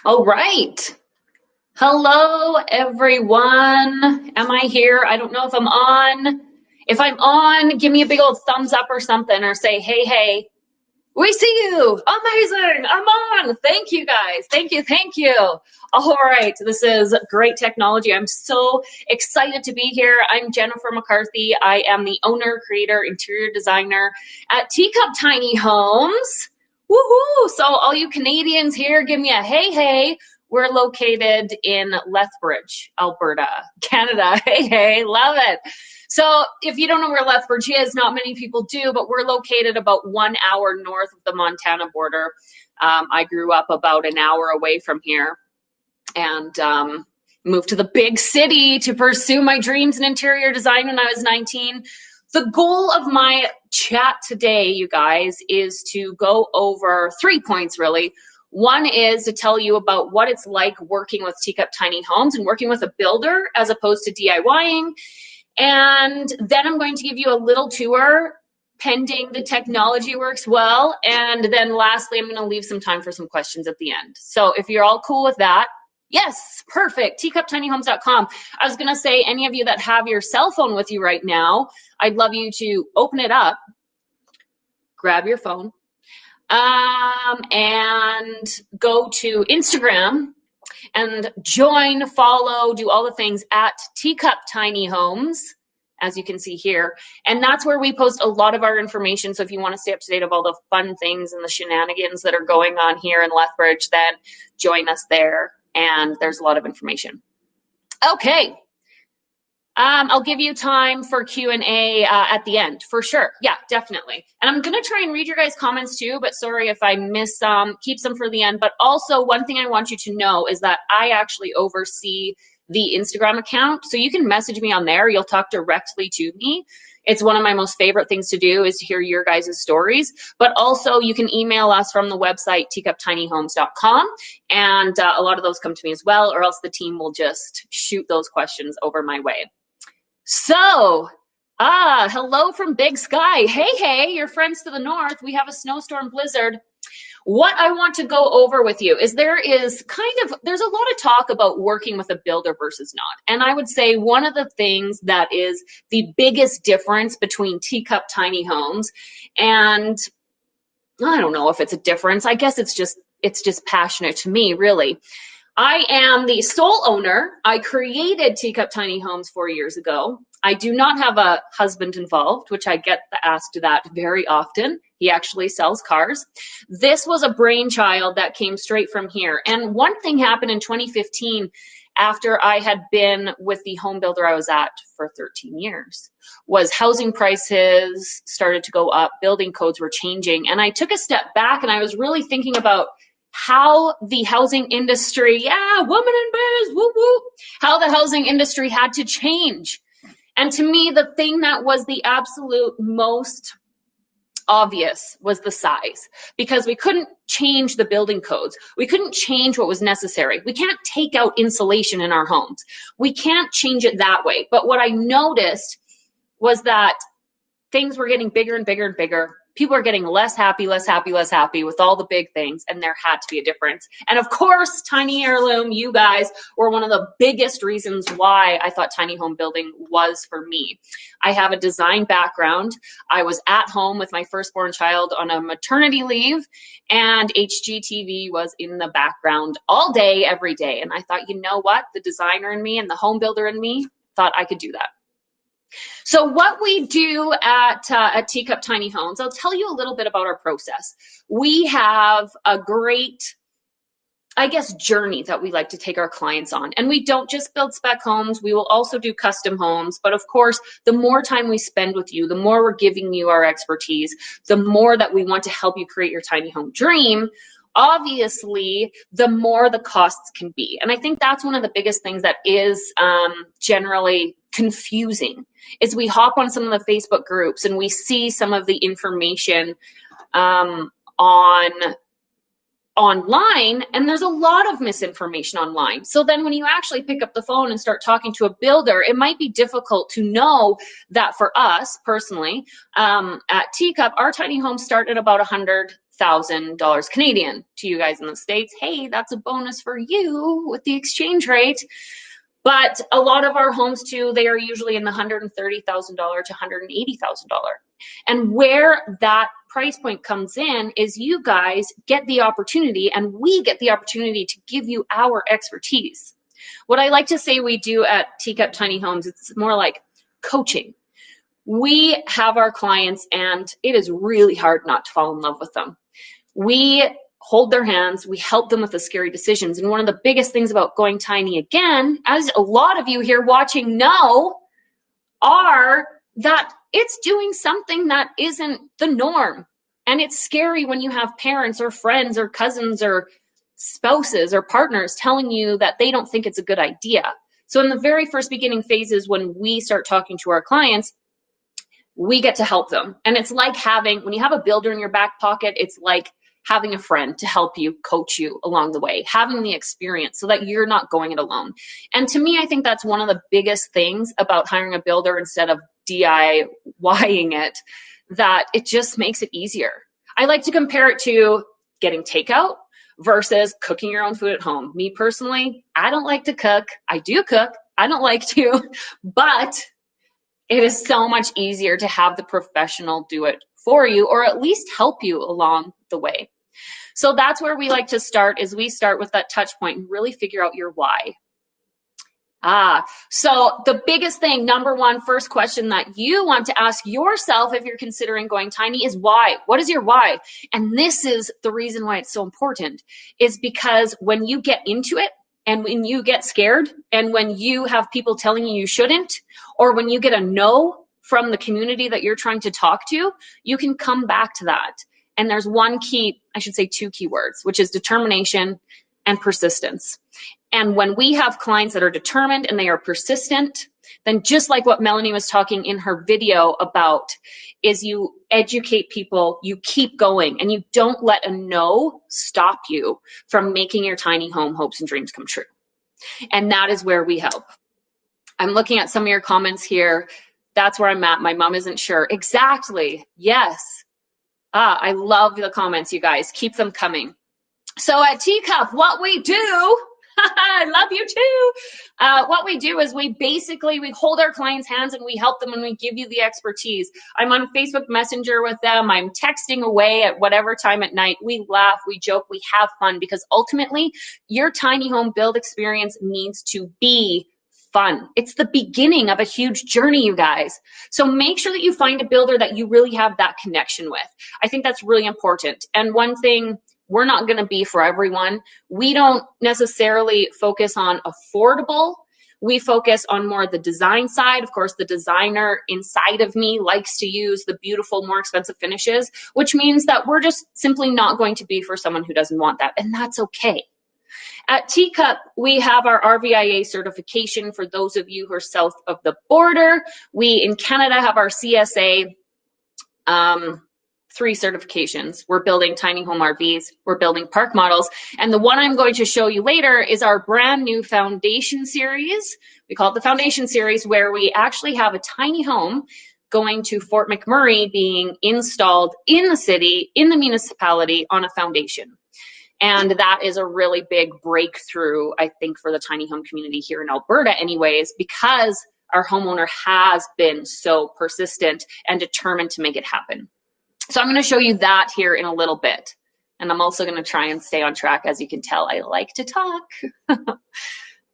All right. Hello, everyone. Am I here? I don't know if I'm on. If I'm on, give me a big old thumbs up or something, or say, hey, hey, we see you. Amazing. I'm on. Thank you, guys. Thank you. Thank you. All right. This is great technology. I'm so excited to be here. I'm Jennifer McCarthy. I am the owner, creator, interior designer at Teacup Tiny Homes. Woohoo! So all you Canadians here, give me a hey, hey. We're located in Lethbridge, Alberta, Canada. Hey, hey, love it. So if you don't know where Lethbridge is, not many people do, but we're located about 1 hour north of the Montana border. I grew up about an hour away from here and moved to the big city to pursue my dreams in interior design when I was 19. The goal of my chat today, you guys, is to go over 3 points, really. One is to tell you about what it's like working with Teacup Tiny Homes and working with a builder as opposed to DIYing. And then I'm going to give you a little tour pending the technology works well. And then lastly, I'm going to leave some time for some questions at the end. So if you're all cool with that, yes, perfect. teacuptinyhomes.com. I was going to say, any of you that have your cell phone with you right now, I'd love you to open it up, grab your phone, and go to Instagram and join, follow, do all the things at Teacup Tiny Homes, as you can see here. And that's where we post a lot of our information. So if you want to stay up to date of all the fun things and the shenanigans that are going on here in Lethbridge, then join us there. And there's a lot of information. Okay. I'll give you time for Q&A at the end, for sure. Yeah, definitely. And I'm going to try and read your guys' comments too, but sorry if I miss some, keep some for the end. But also, one thing I want you to know is that I actually oversee the Instagram account. So you can message me on there. You'll talk directly to me. It's one of my most favorite things to do is to hear your guys' stories. But also, you can email us from the website, teacuptinyhomes.com. And a lot of those come to me as well, or else the team will just shoot those questions over my way. So, hello from Big Sky. Hey, hey, your friends to the north. We have a snowstorm blizzard. What I want to go over with you is there's a lot of talk about working with a builder versus not. And I would say one of the things that is the biggest difference between Teacup Tiny Homes and I don't know if it's a difference. I guess it's just passionate to me, really. I am the sole owner. I created Teacup Tiny Homes 4 years ago. I do not have a husband involved, which I get asked that very often. He actually sells cars. This was a brainchild that came straight from here. And one thing happened in 2015 after I had been with the home builder I was at for 13 years, was housing prices started to go up, building codes were changing. And I took a step back and I was really thinking about how the housing industry, yeah, woman in biz, woo woo, how the housing industry had to change. And to me, the thing that was the absolute most obvious was the size, because we couldn't change the building codes. We couldn't change what was necessary. We can't take out insulation in our homes. We can't change it that way. But what I noticed was that things were getting bigger and bigger and bigger. People are getting less happy with all the big things, and there had to be a difference. And of course, Tiny Heirloom, you guys were one of the biggest reasons why I thought tiny home building was for me. I have a design background. I was at home with my firstborn child on a maternity leave, and HGTV was in the background all day, every day. And I thought, you know what? The designer in me and the home builder in me thought I could do that. So what we do at Teacup Tiny Homes, I'll tell you a little bit about our process. We have a great, I guess, journey that we like to take our clients on. And we don't just build spec homes, we will also do custom homes. But of course, the more time we spend with you, the more we're giving you our expertise, the more that we want to help you create your tiny home dream. Obviously, the more the costs can be. And I think that's one of the biggest things that is generally confusing, is we hop on some of the Facebook groups and we see some of the information online, and there's a lot of misinformation online. So then when you actually pick up the phone and start talking to a builder, it might be difficult to know that for us personally, at Teacup, our tiny homes start at about $100,000 Canadian. To you guys in the States, hey, that's a bonus for you with the exchange rate. But a lot of our homes too, they are usually in the $130,000 to $180,000. And where that price point comes in is you guys get the opportunity, and we get the opportunity to give you our expertise. What I like to say we do at Teacup Tiny Homes, it's more like coaching. We have our clients, and it is really hard not to fall in love with them. We hold their hands, we help them with the scary decisions. And one of the biggest things about going tiny, again, as a lot of you here watching know, are that it's doing something that isn't the norm. And it's scary when you have parents or friends or cousins or spouses or partners telling you that they don't think it's a good idea. So in the very first beginning phases, when we start talking to our clients, we get to help them. And it's like when you have a builder in your back pocket, it's like having a friend to help you, coach you along the way, having the experience so that you're not going it alone. And to me, I think that's one of the biggest things about hiring a builder instead of DIYing it, that it just makes it easier. I like to compare it to getting takeout versus cooking your own food at home. Me personally, I don't like to cook. I do cook. I don't like to, but it is so much easier to have the professional do it for you, or at least help you along the way. So that's where we like to start, is we start with that touch point and really figure out your why. So the biggest thing, number one, first question that you want to ask yourself if you're considering going tiny is why? What is your why? And this is the reason why it's so important, is because when you get into it, and when you get scared, and when you have people telling you shouldn't, or when you get a no from the community that you're trying to talk to, you can come back to that. And there's one key, I should say two key words, which is determination and persistence. And when we have clients that are determined and they are persistent, then just like what Melanie was talking in her video about, is you educate people, you keep going, and you don't let a no stop you from making your tiny home hopes and dreams come true. And that is where we help. I'm looking at some of your comments here. That's where I'm at. My mom isn't sure. Exactly. Yes. I love the comments, you guys. Keep them coming. So at Teacup, what we do, I love you too. What we do is we hold our clients' hands and we help them and we give you the expertise. I'm on Facebook Messenger with them. I'm texting away at whatever time at night. We laugh, we joke, we have fun, because ultimately your tiny home build experience needs to be fun. It's the beginning of a huge journey, you guys. So make sure that you find a builder that you really have that connection with. I think that's really important. And one thing, we're not going to be for everyone. We don't necessarily focus on affordable. We focus on more the design side. Of course, the designer inside of me likes to use the beautiful, more expensive finishes, which means that we're just simply not going to be for someone who doesn't want that. And that's okay. At Teacup, we have our Rvia certification for those of you who are south of the border. We in Canada have our CSA 3 certifications. We're building tiny home RVs, we're building park models, and the one I'm going to show you later is our brand new foundation series. We call it the foundation series, where we actually have a tiny home going to Fort McMurray being installed in the city, in the municipality, on a foundation. And that is a really big breakthrough, I think, for the tiny home community here in Alberta anyways, because our homeowner has been so persistent and determined to make it happen. So I'm going to show you that here in a little bit. And I'm also going to try and stay on track. As you can tell, I like to talk.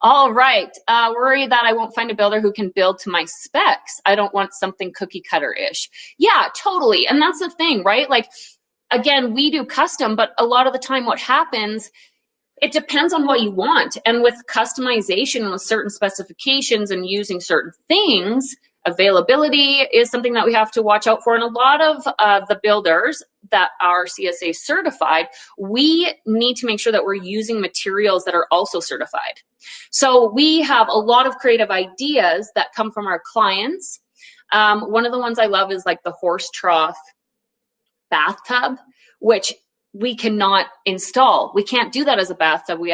All right. Worry that I won't find a builder who can build to my specs. I don't want something cookie cutter-ish. Yeah, totally. And that's the thing, right? Like, again, we do custom, but a lot of the time what happens, it depends on what you want. And with customization, with certain specifications and using certain things, availability is something that we have to watch out for. And a lot of the builders that are CSA certified, we need to make sure that we're using materials that are also certified. So we have a lot of creative ideas that come from our clients. One of the ones I love is like the horse trough bathtub, which we cannot install. We can't do that as a bathtub. We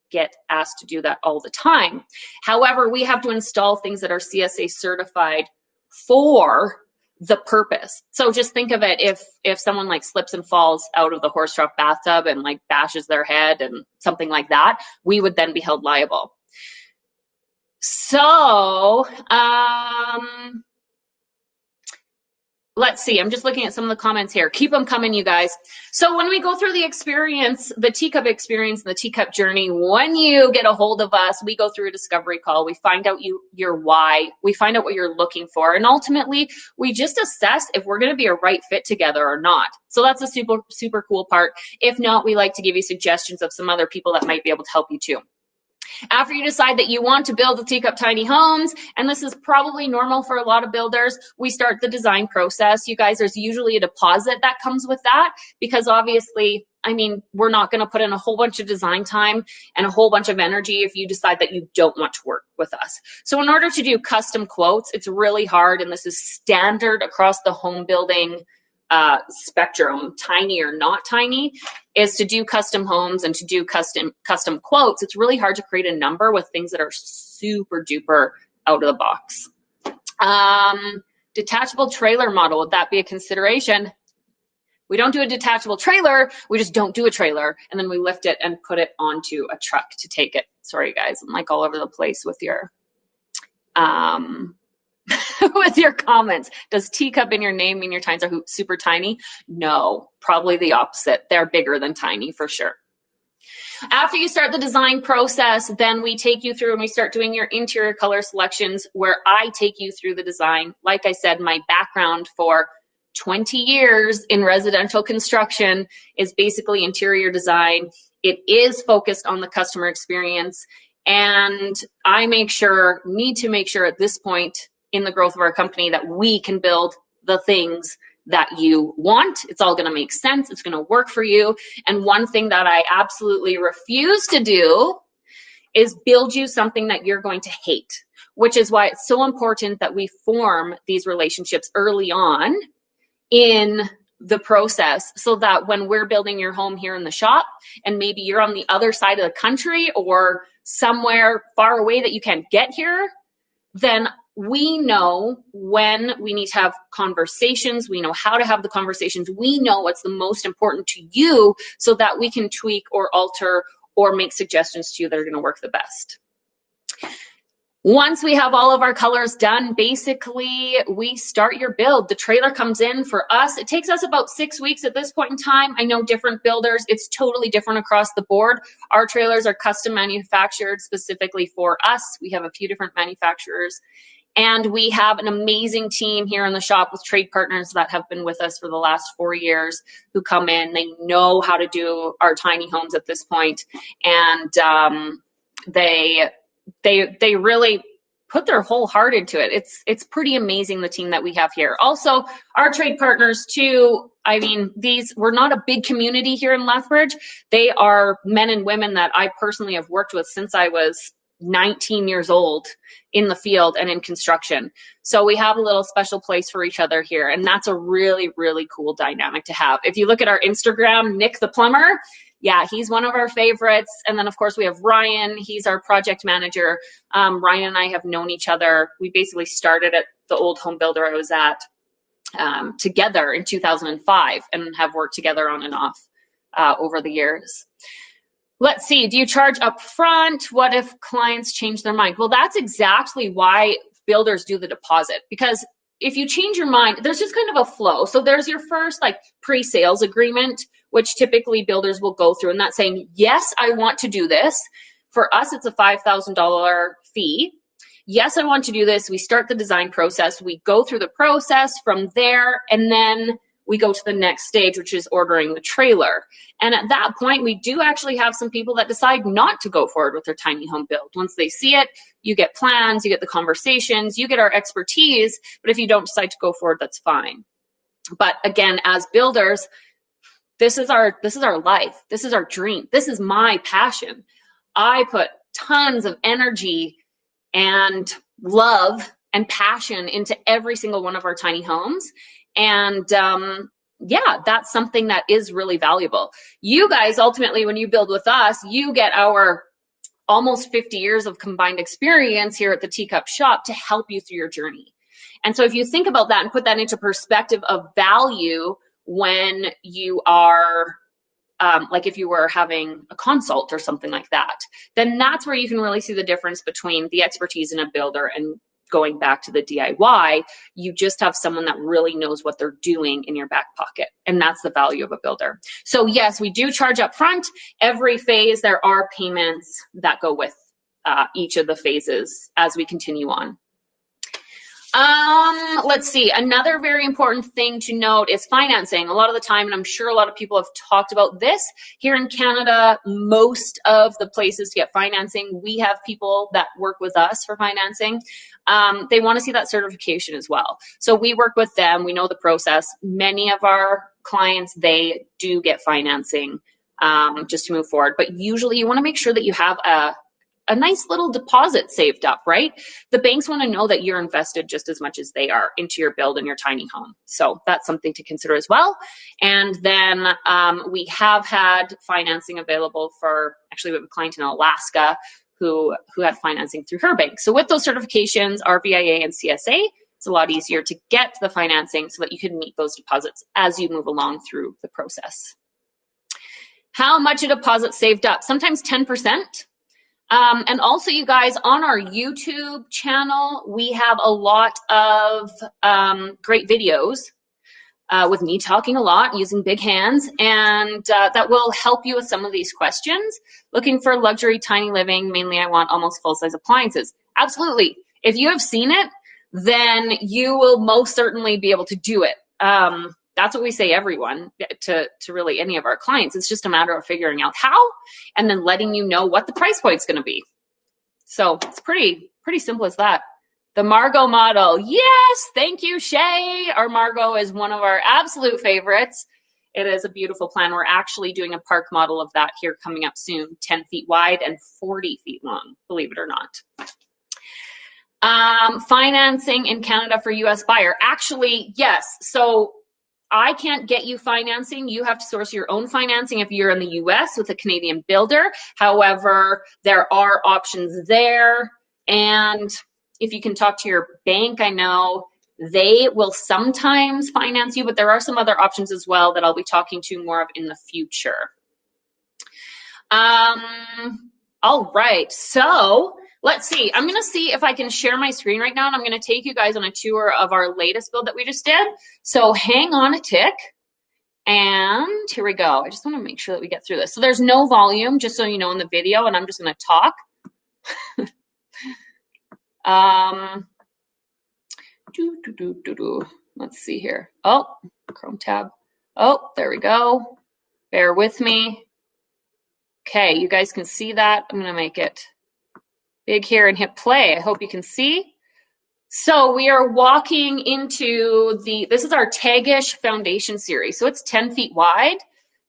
get asked to do that all the time. However, we have to install things that are CSA certified for the purpose. So just think of it, if someone like slips and falls out of the horse trough bathtub and like bashes their head and something like that, we would then be held liable. So let's see, I'm just looking at some of the comments here. Keep them coming, you guys. So when we go through the experience, the Teacup experience, the Teacup journey, when you get a hold of us, we go through a discovery call. We find out your why. We find out what you're looking for. And ultimately, we just assess if we're going to be a right fit together or not. So that's a super, super cool part. If not, we like to give you suggestions of some other people that might be able to help you too. After you decide that you want to build the Teacup tiny homes, and this is probably normal for a lot of builders, we start the design process. You guys, there's usually a deposit that comes with that, because obviously, I mean, we're not going to put in a whole bunch of design time and a whole bunch of energy if you decide that you don't want to work with us. So in order to do custom quotes, it's really hard, and this is standard across the home building spectrum, tiny or not tiny, is to do custom homes and to do custom quotes. It's really hard to create a number with things that are super duper out of the box. Detachable trailer model, would that be a consideration? We don't do a detachable trailer, we just don't do a trailer, and then we lift it and put it onto a truck to take it. Sorry guys, I'm like all over the place with your with your comments. Does Teacup in your name mean your tines are super tiny? No, probably the opposite. They're bigger than tiny for sure. After you start the design process, then we take you through and we start doing your interior color selections, where I take you through the design. Like I said, my background for 20 years in residential construction is basically interior design. It is focused on the customer experience, and I need to make sure at this point in the growth of our company that we can build the things that you want. It's all going to make sense. It's going to work for you. And one thing that I absolutely refuse to do is build you something that you're going to hate, which is why it's so important that we form these relationships early on in the process, so that when we're building your home here in the shop, and maybe you're on the other side of the country or somewhere far away that you can't get here, then we know when we need to have conversations. We know how to have the conversations. We know what's the most important to you, so that we can tweak or alter or make suggestions to you that are going to work the best. Once we have all of our colors done, basically we start your build. The trailer comes in for us. It takes us about 6 weeks at this point in time. I know different builders, it's totally different across the board. Our trailers are custom manufactured specifically for us. We have a few different manufacturers, and we have an amazing team here in the shop with trade partners that have been with us for the last 4 years, who come in. They know how to do our tiny homes at this point, and they really put their whole heart into it. It's pretty amazing, the team that we have here. Also, our trade partners too. I mean, we're not a big community here in Lethbridge. They are men and women that I personally have worked with since I was 19 years old in the field and in construction. So we have a little special place for each other here, and that's a really, really cool dynamic to have. If you look at our Instagram, Nick the plumber, yeah, he's one of our favorites. And then of course we have Ryan, he's our project manager. Ryan and I have known each other. We basically started at the old home builder I was at together in 2005, and have worked together on and off over the years. Let's see, do you charge up front? What if clients change their mind? Well, that's exactly why builders do the deposit, because if you change your mind, there's just kind of a flow. So there's your first like pre-sales agreement, which typically builders will go through, and that's saying, yes, I want to do this. For us, it's a $5,000 fee. Yes, I want to do this. We start the design process. We go through the process from there, and then we go to the next stage, which is ordering the trailer. And at that point, we do actually have some people that decide not to go forward with their tiny home build. Once they see it, you get plans, you get the conversations, you get our expertise. But if you don't decide to go forward, that's fine. But again, as builders, this is our life. This is our dream. This is my passion. I put tons of energy and love and passion into every single one of our tiny homes. And yeah, that's something that is really valuable. You guys, ultimately, when you build with us, you get our almost 50 years of combined experience here at the Teacup shop to help you through your journey. And so if you think about that and put that into perspective of value when you are, like if you were having a consult or something like that, then that's where you can really see the difference between the expertise in a builder and going back to the DIY. You just have someone that really knows what they're doing in your back pocket, and that's the value of a builder. So yes, we do charge up front. Every phase, there are payments that go with each of the phases as we continue on. Let's see. Another very important thing to note is financing. A lot of the time, and I'm sure a lot of people have talked about this, here in Canada, most of the places to get financing, we have people that work with us for financing. They want to see that certification as well. So we work with them. We know the process. Many of our clients, they do get financing just to move forward. But usually you want to make sure that you have a nice little deposit saved up, right? The banks want to know that you're invested just as much as they are into your build and your tiny home. So that's something to consider as well. And then we have had financing available for, actually we have a client in Alaska who had financing through her bank. So with those certifications, Rvia and CSA, it's a lot easier to get the financing so that you can meet those deposits as you move along through the process. How much a deposit saved up? Sometimes 10%. And also, you guys, on our YouTube channel, we have a lot of great videos with me talking a lot, using big hands, and that will help you with some of these questions. Looking for luxury tiny living, mainly I want almost full-size appliances. Absolutely. If you have seen it, then you will most certainly be able to do it. That's what we say, everyone, to really any of our clients. It's just a matter of figuring out how and then letting you know what the price point's going to be. So it's pretty simple as that. The Margot model. Yes, thank you, Shay. Our Margot is one of our absolute favorites. It is a beautiful plan. We're actually doing a park model of that here coming up soon, 10 feet wide and 40 feet long, believe it or not. Financing in Canada for US buyer. Actually, yes. So I can't get you financing. You have to source your own financing if you're in the US with a Canadian builder. However, there are options there. And if you can talk to your bank, I know they will sometimes finance you, but there are some other options as well that I'll be talking to more of in the future. All right, so let's see. I'm gonna see if I can share my screen right now, and I'm gonna take you guys on a tour of our latest build that we just did. So hang on a tick, and here we go. I just wanna make sure that we get through this. So there's no volume, just so you know, in the video, and I'm just gonna talk. Let's see here. Oh, Chrome tab. Oh, there we go. Bear with me. Okay, you guys can see that. I'm gonna make it big here and hit play. I hope you can see. So we are walking into this is our Tagish foundation series. So it's 10 feet wide.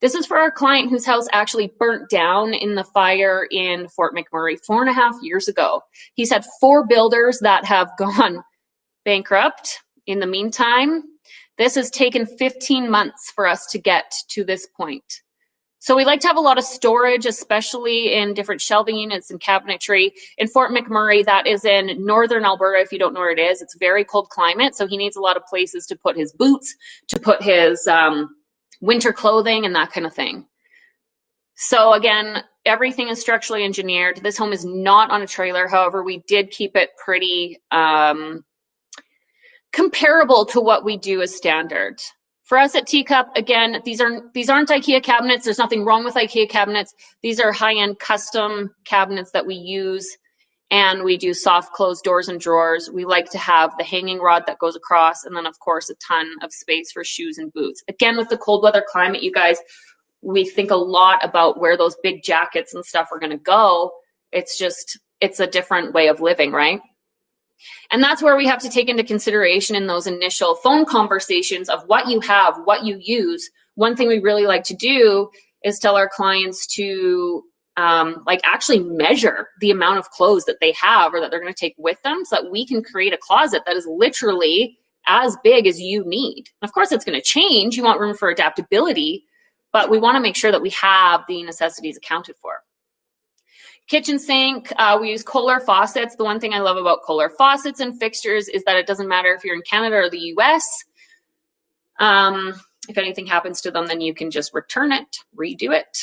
This is for our client whose house actually burnt down in the fire in Fort McMurray 4.5 years ago. He's had 4 builders that have gone bankrupt in the meantime. This has taken 15 months for us to get to this point. So we like to have a lot of storage, especially in different shelving units and cabinetry. In Fort McMurray, that is in northern Alberta, if you don't know where it is. It's a very cold climate, so he needs a lot of places to put his boots, to put his winter clothing and that kind of thing. So again, everything is structurally engineered. This home is not on a trailer. However, we did keep it pretty comparable to what we do as standard. For us at Teacup, again, these aren't IKEA cabinets. There's nothing wrong with IKEA cabinets. These are high-end custom cabinets that we use, and we do soft closed doors and drawers. We like to have the hanging rod that goes across, and then of course a ton of space for shoes and boots. Again, with the cold weather climate, you guys, we think a lot about where those big jackets and stuff are going to go. It's a different way of living, right? And that's where we have to take into consideration in those initial phone conversations of what you have, what you use. One thing we really like to do is tell our clients to actually measure the amount of clothes that they have or that they're going to take with them so that we can create a closet that is literally as big as you need. Of course, it's going to change. You want room for adaptability, but we want to make sure that we have the necessities accounted for. Kitchen sink, we use Kohler faucets. The one thing I love about Kohler faucets and fixtures is that it doesn't matter if you're in Canada or the US. If anything happens to them, then you can just return it, redo it,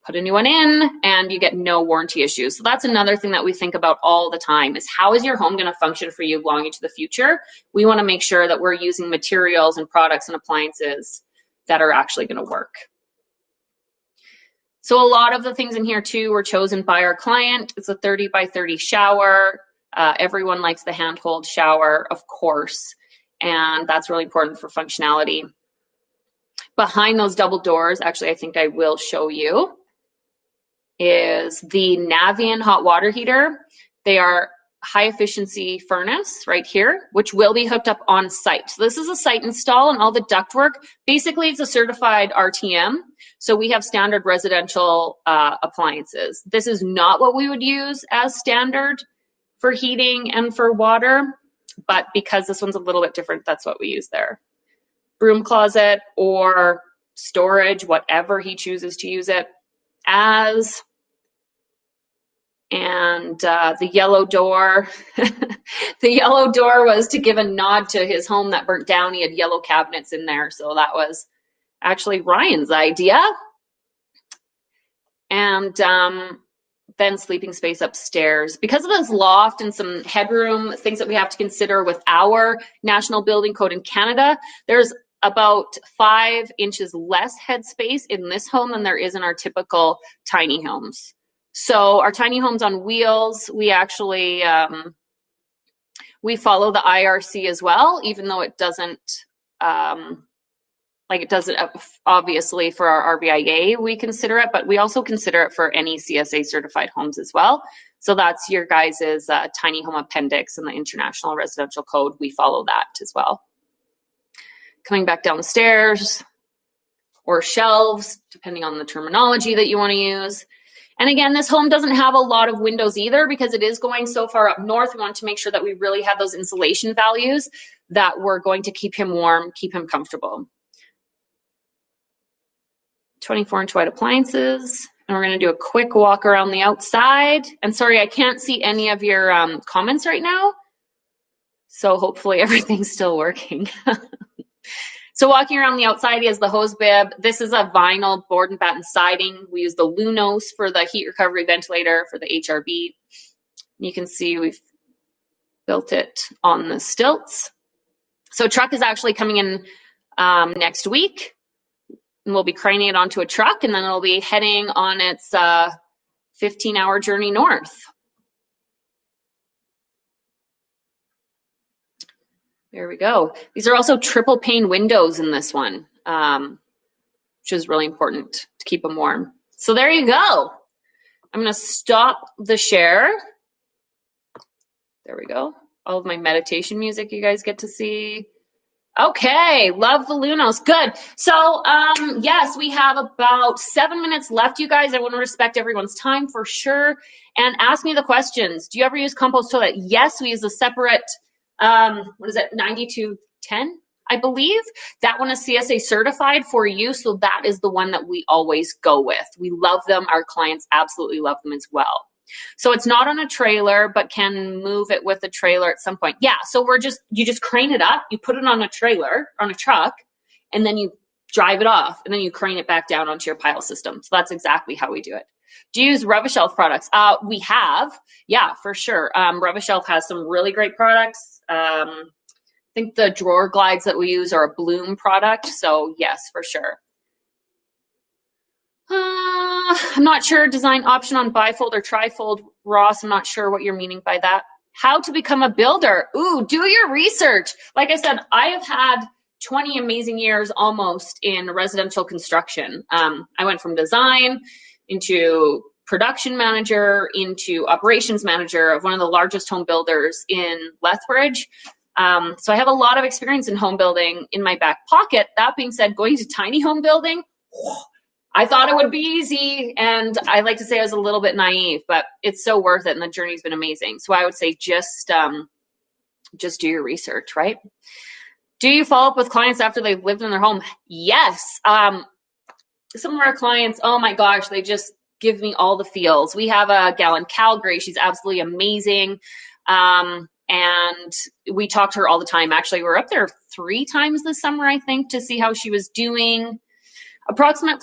put a new one in, and you get no warranty issues. So that's another thing that we think about all the time is how is your home going to function for you long into the future? We want to make sure that we're using materials and products and appliances that are actually going to work. So a lot of the things in here too were chosen by our client. It's a 30 by 30 shower. Everyone likes the handhold shower, of course, and that's really important for functionality. Behind those double doors, actually, I think I will show you, is the Navian hot water heater. They are high efficiency furnace right here, which will be hooked up on site. So this is a site install and all the ductwork. Basically, it's a certified RTM. So we have standard residential appliances. This is not what we would use as standard for heating and for water, but because this one's a little bit different, that's what we use there. Broom closet or storage, whatever he chooses to use it as. And the yellow door, the yellow door was to give a nod to his home that burnt down. He had yellow cabinets in there. So that was actually Ryan's idea. And then sleeping space upstairs. Because of this loft and some headroom, things that we have to consider with our National Building Code in Canada, there's about 5 inches less headspace in this home than there is in our typical tiny homes. So our tiny homes on wheels, we actually, we follow the IRC as well, even though it doesn't, like it doesn't, obviously for our RVIA, we consider it, but we also consider it for any CSA certified homes as well. So that's your guys' tiny home appendix in the International Residential Code. We follow that as well. Coming back downstairs, or shelves, depending on the terminology that you want to use. And again, this home doesn't have a lot of windows either because it is going so far up north. We want to make sure that we really have those insulation values that we're going to keep him warm, keep him comfortable. 24-inch wide appliances. And we're going to do a quick walk around the outside. And sorry, I can't see any of your comments right now. So hopefully everything's still working. So walking around the outside, he has the hose bib. This is a vinyl board and batten siding. We use the Lunos for the heat recovery ventilator for the HRB. You can see we've built it on the stilts. So truck is actually coming in next week. And we'll be craning it onto a truck and then it'll be heading on its 15-hour journey north. There we go. These are also triple pane windows in this one, which is really important to keep them warm. So there you go. I'm going to stop the share. There we go. All of my meditation music you guys get to see. Okay, love the Lunos. Good. So yes, we have about 7 minutes left, you guys. I want to respect everyone's time for sure. And ask me the questions. Do you ever use Compost toilet? Yes, we use a separate, what is it, 9210, I believe. That one is CSA certified for you, so that is the one that we always go with. We love them. Our clients absolutely love them as well. So it's not on a trailer, but can move it with a trailer at some point. Yeah, so you just crane it up, you put it on a trailer, on a truck, and then you drive it off, and then you crane it back down onto your pile system. So that's exactly how we do it. Do you use Rvia Shelf products? We have, yeah, for sure. Rvia Shelf has some really great products. I think the drawer glides that we use are a Bloom product, so yes, for sure. I'm not sure, design option on bifold or trifold, Ross. I'm not sure what you're meaning by that. How to become a builder? Ooh, do your research. Like I said, I have had 20 amazing years almost in residential construction. I went from design into production manager into operations manager of one of the largest home builders in Lethbridge. So I have a lot of experience in home building in my back pocket. That being said, going to tiny home building, I thought it would be easy, and I like to say I was a little bit naive, but it's so worth it, and the journey's been amazing. So I would say just do your research, right? Do you follow up with clients after they've lived in their home? Yes. Some of our clients, oh my gosh, they just give me all the feels. We have a gal in Calgary. She's absolutely amazing. And we talk to her all the time. Actually, we're up there 3 times this summer, I think, to see how she was doing. Approximate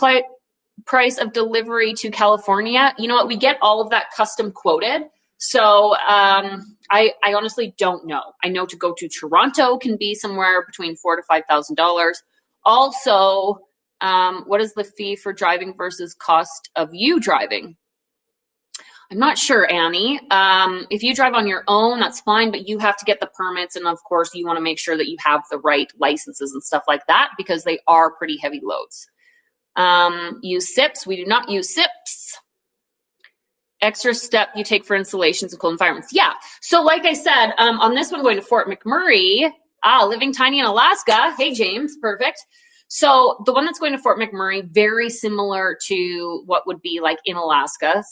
price of delivery to California. You know what? We get all of that custom quoted. So I honestly don't know. I know to go to Toronto can be somewhere between $4,000 to $5,000. Also, what is the fee for driving versus cost of you driving? I'm not sure, Annie. If you drive on your own, that's fine, but you have to get the permits. And of course, you want to make sure that you have the right licenses and stuff like that, because they are pretty heavy loads. Use SIPs. We do not use SIPs. Extra step you take for installations in cold environments. Yeah. So like I said, on this one, going to Fort McMurray, living tiny in Alaska. Hey, James, perfect. So the one that's going to Fort McMurray, very similar to what would be like in Alaska.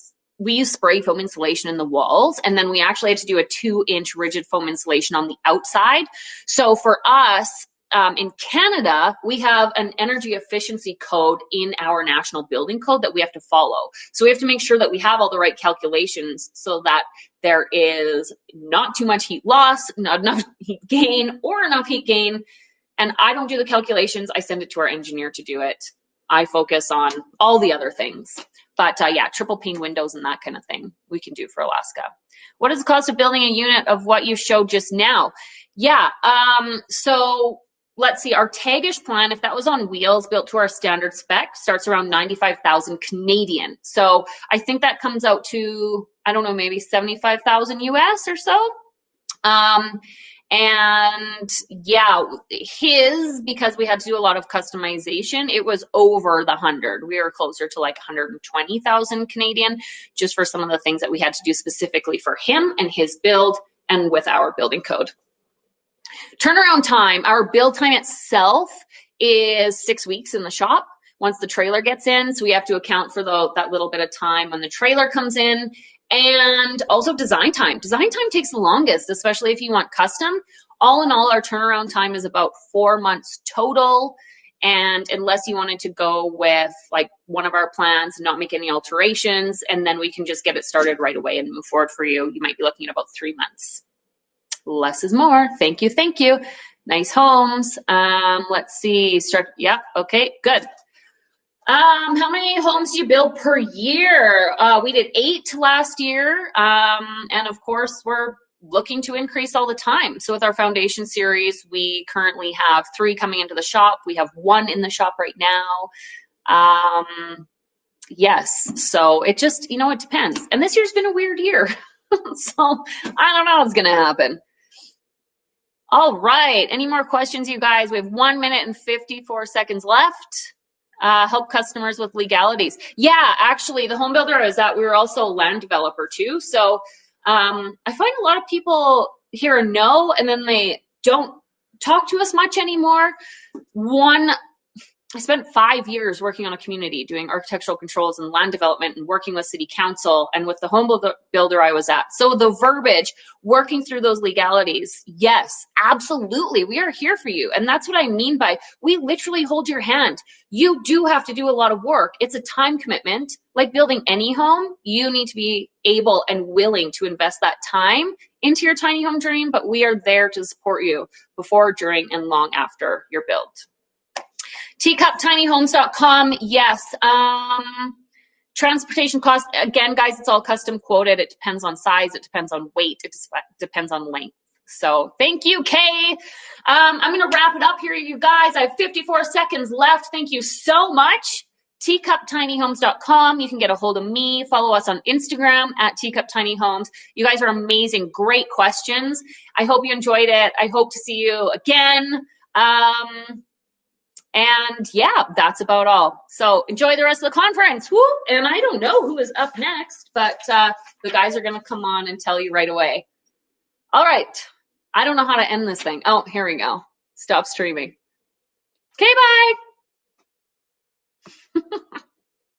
We use spray foam insulation in the walls, and then we actually had to do a 2-inch rigid foam insulation on the outside. So for us, in Canada, we have an energy efficiency code in our national building code that we have to follow. So we have to make sure that we have all the right calculations so that there is not too much heat loss, not enough heat gain, or enough heat gain. And I don't do the calculations. I send it to our engineer to do it. I focus on all the other things. But yeah, triple pane windows and that kind of thing we can do for Alaska. What is the cost of building a unit of what you showed just now? Yeah, so let's see, our Tagish plan, if that was on wheels, built to our standard spec, starts around 95,000 Canadian. So I think that comes out to, I don't know, maybe 75,000 US or so. And yeah, his, because we had to do a lot of customization, it was over the 100. We were closer to like 120,000 Canadian, just for some of the things that we had to do specifically for him and his build and with our building code. Turnaround time, our build time itself is 6 weeks in the shop once the trailer gets in. So we have to account for that little bit of time when the trailer comes in. And also design time. Design time takes the longest, especially if you want custom. All in all, our turnaround time is about 4 months total. And unless you wanted to go with like one of our plans and not make any alterations, and then we can just get it started right away and move forward for you, you might be looking at about 3 months. Less is more. Thank you, thank you. Nice homes. Let's see. Yeah, okay, good. How many homes do you build per year? We did 8 last year. And of course, we're looking to increase all the time. So with our foundation series, we currently have 3 coming into the shop. We have 1 in the shop right now. Yes, so it just, it depends. And this year's been a weird year. So I don't know what's going to happen. All right. Any more questions, you guys? We have 1 minute and 54 seconds left. Help customers with legalities. Yeah, actually, the home builder I was at, we were also a land developer too. So I find a lot of people hear a no, and then they don't talk to us much anymore. I spent 5 years working on a community doing architectural controls and land development and working with city council and with the home builder I was at. So the verbiage, working through those legalities, yes, absolutely. We are here for you. And that's what I mean by we literally hold your hand. You do have to do a lot of work. It's a time commitment. Like building any home, you need to be able and willing to invest that time into your tiny home dream, but we are there to support you before, during, and long after your build. TeacupTinyHomes.com. Yes. Transportation cost. Again, guys, it's all custom quoted. It depends on size. It depends on weight. It depends on length. So thank you, Kay. I'm going to wrap it up here, you guys. I have 54 seconds left. Thank you so much. TeacupTinyHomes.com. You can get a hold of me. Follow us on Instagram at TeacupTinyHomes. You guys are amazing. Great questions. I hope you enjoyed it. I hope to see you again. And yeah, that's about all. So enjoy the rest of the conference. Woo! And I don't know who is up next, but the guys are going to come on and tell you right away. All right. I don't know how to end this thing. Oh, here we go. Stop streaming. Okay, bye.